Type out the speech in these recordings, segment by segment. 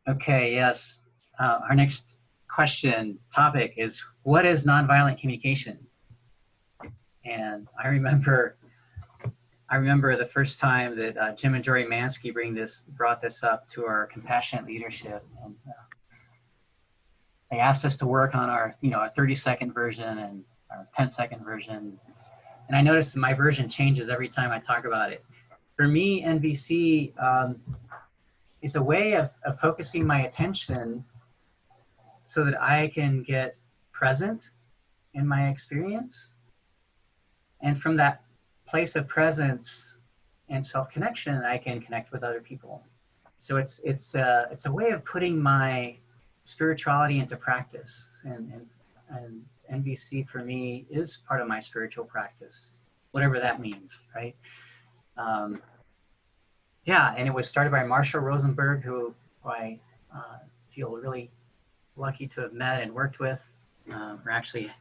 Okay, yes. Our next topic is, what is nonviolent communication? And I remember the first time that Jim and Jory Mansky brought this up to our compassionate leadership, and they asked us to work on our 30-second version and our 10-second version. And I noticed my version changes every time I talk about it. For me, NVC is a way of focusing my attention so that I can get present in my experience. And from that place of presence and self-connection, I can connect with other people. So it's a way of putting my spirituality into practice. And NVC for me is part of my spiritual practice, whatever that means, right? Yeah, and it was started by Marshall Rosenberg, who I feel really lucky to have met and worked with. Or actually,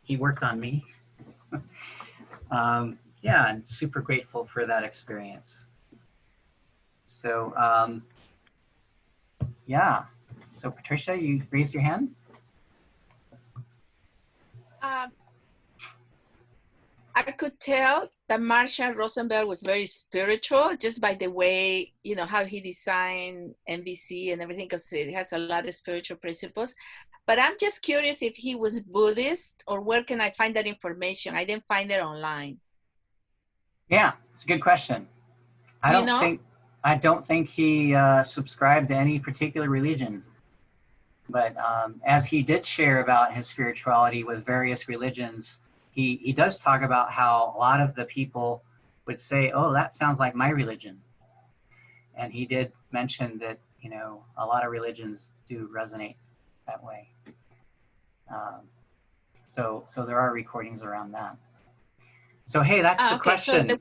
he worked on me. Yeah, and super grateful for that experience. So, yeah. So Patricia, you raised your hand? I could tell that Marshall Rosenberg was very spiritual just by the way, how he designed NVC and everything, because it has a lot of spiritual principles. But I'm just curious if he was Buddhist, or where can I find that information? I didn't find it online. Yeah, it's a good question. I don't think he subscribed to any particular religion. But as he did share about his spirituality with various religions, he does talk about how a lot of the people would say, oh, that sounds like my religion. And he did mention that, a lot of religions do resonate that way. So there are recordings around that. So, hey, that's the question. So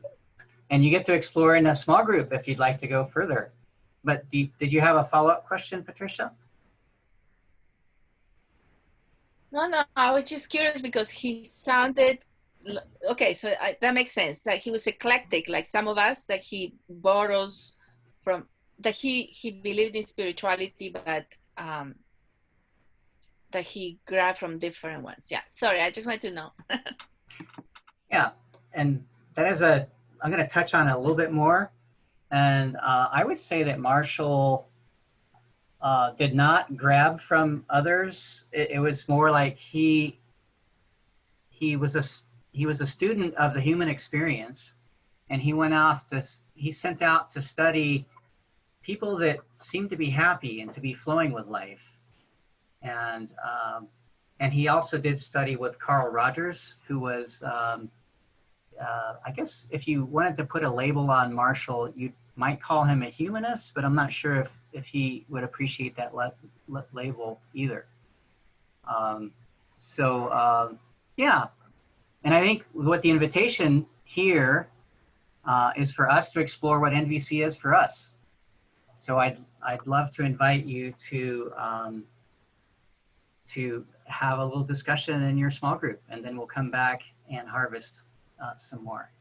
and you get to explore in a small group if you'd like to go further. But did you have a follow-up question, Patricia? No, I was just curious because he sounded, okay, so that makes sense, that he was eclectic, like some of us, that he borrows from, that he believed in spirituality, but that he grabbed from different ones. Yeah, sorry, I just wanted to know. Yeah, and that is I'm going to touch on it a little bit more. And I would say that Marshall did not grab from others. It was more like he was a student of the human experience, and he sent out to study people that seemed to be happy and to be flowing with life. And he also did study with Carl Rogers, who was, I guess if you wanted to put a label on Marshall, you might call him a humanist, but I'm not sure if he would appreciate that label either. Yeah, and I think what the invitation here is for us to explore what NVC is for us. So I'd love to invite you to have a little discussion in your small group, and then we'll come back and harvest some more.